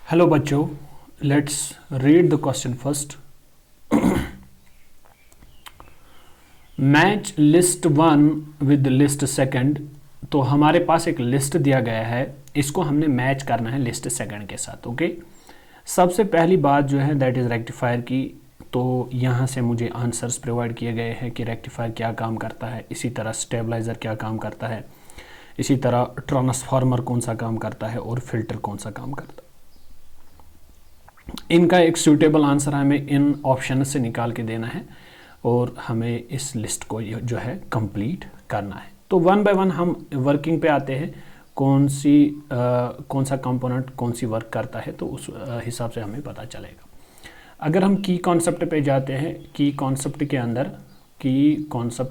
Hello बच्चों, let's read the question first. Match list one with list second. तो हमारे पास एक लिस्ट दिया गया है, इसको हमने मैच करना है लिस्ट सेकंड के साथ। ओके, सबसे पहली बात जो है दैट इज़ रेक्टिफायर की। तो यहाँ से मुझे आंसर्स प्रोवाइड किए गए हैं कि रेक्टिफायर क्या काम करता है, इसी तरह स्टेबलाइज़र क्या काम करता है, इसी तरह ट्रांसफार्मर कौन सा काम करता है और फिल्टर कौन सा काम करता है। इनका एक सूटेबल आंसर हमें इन ऑप्शन से निकाल के देना है और हमें इस लिस्ट को जो है कंप्लीट करना है। तो वन बाय वन हम वर्किंग पे आते हैं, कौन सा कंपोनेंट कौन सी वर्क करता है, तो उस हिसाब से हमें पता चलेगा। अगर हम की कॉन्सेप्ट पे जाते हैं, की कॉन्सेप्ट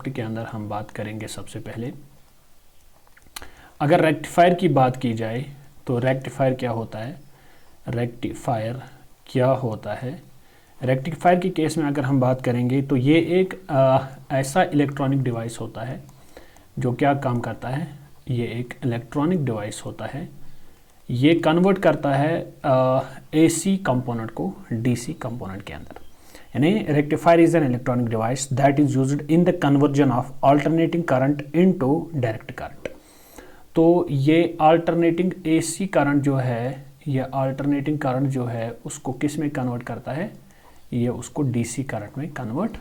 के अंदर हम बात करेंगे। सबसे पहले अगर रेक्टिफायर की बात की जाए तो रेक्टिफायर क्या होता है, रेक्टिफायर के केस में अगर हम बात करेंगे तो ये एक ऐसा इलेक्ट्रॉनिक डिवाइस होता है जो क्या काम करता है। ये एक इलेक्ट्रॉनिक डिवाइस होता है, ये कन्वर्ट करता है एसी कंपोनेंट को डीसी कंपोनेंट के अंदर। यानी rectifier is an electronic device that is used in the conversion of alternating current into direct current. तो ये अल्टरनेटिंग एसी करंट जो है, ये अल्टरनेटिंग करंट जो है उसको किस में कन्वर्ट करता है, ये उसको डीसी करंट में कन्वर्ट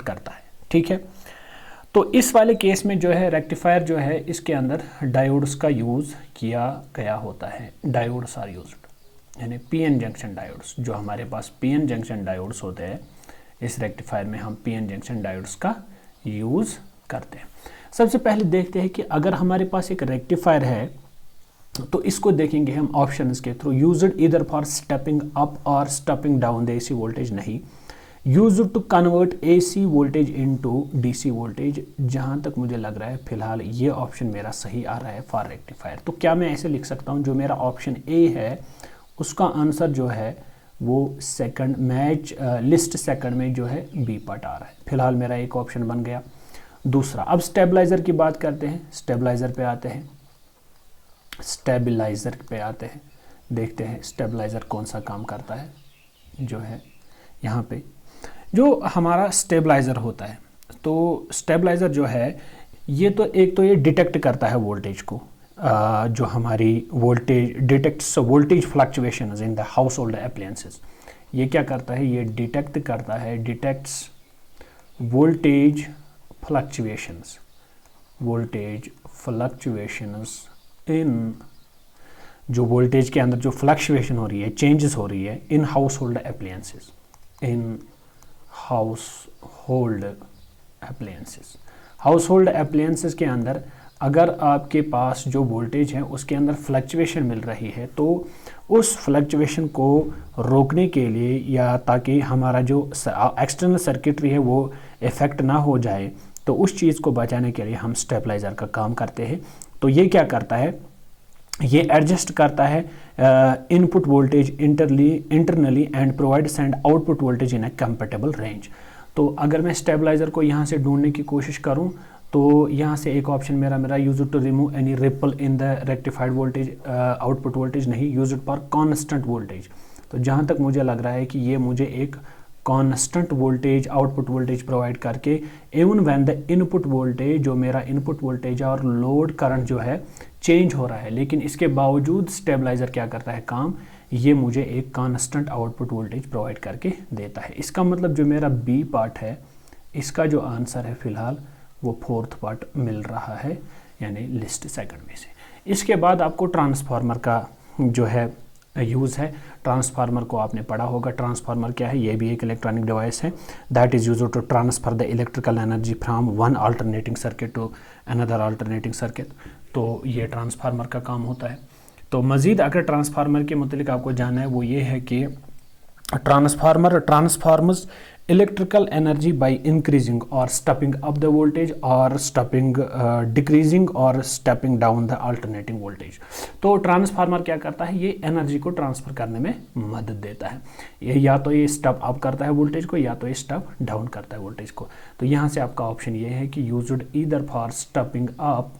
करता है। ठीक है, तो इस वाले केस में जो है रेक्टिफायर जो है इसके अंदर डायोड्स का यूज़ किया गया होता है। डायोड्स आर यूज्ड, यानी पीएन जंक्शन डायोड्स। जो हमारे पास पीएन जंक्शन डायोड्स होते हैं, इस रेक्टिफायर में हम पीएन जंक्शन डायोड्स का यूज़ करते हैं। सबसे पहले देखते हैं कि अगर हमारे पास एक रेक्टिफायर है तो इसको देखेंगे हम ऑप्शंस के थ्रू। यूज्ड इधर फॉर स्टेपिंग अप और stepping down the AC voltage, नहीं। Used to convert AC voltage into DC voltage. जहां तक मुझे लग रहा है फिलहाल ये ऑप्शन मेरा सही आ रहा है फॉर रेक्टिफायर। तो क्या मैं ऐसे लिख सकता हूं, जो मेरा ऑप्शन ए है उसका आंसर जो है वो सेकंड मैच लिस्ट सेकंड में जो है बी पार्ट आ रहा है। फिलहाल मेरा एक ऑप्शन बन गया। दूसरा, अब स्टेबलाइजर की बात करते हैं। स्टेबलाइजर पे आते हैं, देखते हैं स्टेबलाइजर कौन सा काम करता है। जो है यहाँ पे जो हमारा स्टेबलाइजर होता है, तो स्टेबलाइजर जो है ये तो एक तो ये डिटेक्ट करता है वोल्टेज को, जो हमारी voltage detects voltage fluctuations in the house hold appliances. ये क्या करता है, ये डिटेक्ट करता है, डिटेक्ट्स वोल्टेज फ्लक्चुएशंस इन, जो वोल्टेज के अंदर जो फ्लक्चुएशन हो रही है, चेंजेस हो रही है इन हाउस होल्ड अप्लायंसेस के अंदर अगर आपके पास जो वोल्टेज है उसके अंदर फ्लक्चुएशन मिल रही है, तो उस फ्लक्चुएशन को रोकने के लिए या ताकि हमारा जो एक्सटर्नल सर्किटरी है वो इफेक्ट ना हो जाए, तो उस चीज़ को बचाने के लिए हम स्टेबलाइजर का काम करते हैं। तो ये क्या करता है, ये एडजस्ट करता है input voltage internally and provides and output voltage in A compatible range. तो अगर मैं स्टेबलाइजर को यहाँ से ढूंढने की कोशिश करूँ तो यहाँ से एक ऑप्शन मेरा use to remove any ripple in the rectified voltage output voltage, नहीं, यूज फॉर कॉन्स्टेंट वोल्टेज। तो जहाँ तक मुझे लग रहा है कि ये मुझे एक constant voltage output voltage provide करके even when the input voltage, जो मेरा इनपुट वोल्टेज और लोड करंट जो है चेंज हो रहा है, लेकिन इसके बावजूद स्टेबलाइजर क्या करता है काम, ये मुझे एक कांस्टेंट आउटपुट वोल्टेज प्रोवाइड करके देता है। इसका मतलब जो मेरा बी पार्ट है इसका जो आंसर है फिलहाल वो फोर्थ पार्ट मिल रहा है, यानी लिस्ट सेकंड में से। इसके बाद आपको ट्रांसफार्मर का जो है यूज़ है। ट्रांसफार्मर को आपने पढ़ा होगा। ट्रांसफार्मर क्या है, ये भी एक इलेक्ट्रॉनिक डिवाइस है that is used to transfer the electrical energy from one alternating circuit to another alternating circuit. तो ये ट्रांसफार्मर का काम होता है। तो मज़ीद अगर ट्रांसफार्मर के मुतालिक आपको जानना है वो ये है कि transformers electrical energy by increasing or stepping up the voltage or stepping decreasing or stepping down the alternating voltage। तो ट्रांसफार्मर क्या करता है, ये एनर्जी को ट्रांसफर करने में मदद देता है। ये या तो ये स्टेप अप करता है वोल्टेज को या तो ये स्टेप डाउन करता है वोल्टेज को। तो यहाँ से आपका ऑप्शन ये है कि used either for stepping up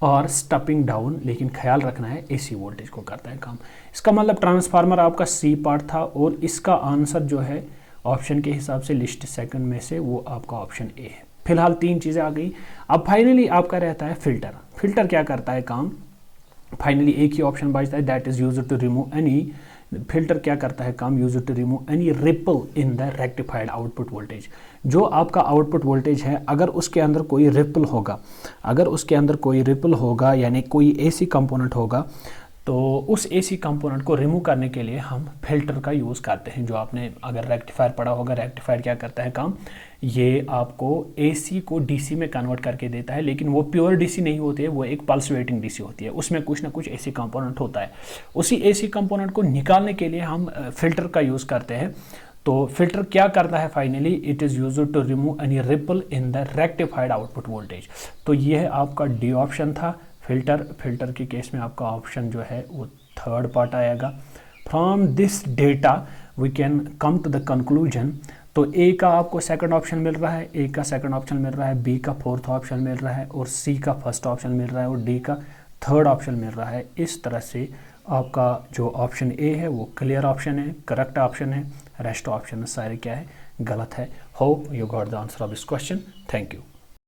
और स्टेपिंग डाउन, लेकिन ख्याल रखना है एसी वोल्टेज को करता है काम। इसका मतलब ट्रांसफार्मर आपका सी पार्ट था और इसका आंसर जो है ऑप्शन के हिसाब से लिस्ट सेकंड में से वो आपका ऑप्शन ए है। फिलहाल 3 चीज़ें आ गई। अब फाइनली आपका रहता है फिल्टर। फिल्टर क्या करता है काम, फाइनली एक ही ऑप्शन बचता है, that is used to remove any. Filter क्या करता है काम, used to remove any ripple in the rectified output voltage. जो आपका आउटपुट वोल्टेज है अगर उसके अंदर कोई रिपल होगा, अगर उसके अंदर कोई रिपल होगा यानी कोई एसी कंपोनेंट होगा, तो उस एसी कंपोनेंट को रिमूव करने के लिए हम फिल्टर का यूज़ करते हैं। जो आपने अगर रेक्टिफायर पढ़ा होगा, रेक्टिफायर क्या करता है काम, ये आपको एसी को डीसी में कन्वर्ट करके देता है, लेकिन वो प्योर डीसी नहीं होती है, वो एक पल्सवेटिंग डीसी होती है, उसमें कुछ ना कुछ एसी कंपोनेंट होता है। उसी एसी कंपोनेंट को निकालने के लिए हम फिल्टर का यूज़ करते हैं। तो फिल्टर क्या करता है finally, it is used to remove any ripple in the rectified output voltage. तो ये है आपका डी ऑप्शन था फिल्टर। फिल्टर के केस में आपका ऑप्शन जो है वो थर्ड पार्ट आएगा। From this data we can come to the conclusion. तो ए का आपको सेकंड ऑप्शन मिल रहा है, ए का सेकंड ऑप्शन मिल रहा है, बी का फोर्थ ऑप्शन मिल रहा है और सी का फर्स्ट ऑप्शन मिल रहा है और डी का थर्ड ऑप्शन मिल रहा है। इस तरह से आपका जो ऑप्शन ए है वो क्लियर ऑप्शन है, करेक्ट ऑप्शन है, रेस्ट ऑप्शन सारे क्या है, गलत है। Hope you got the answer of this question. Thank you.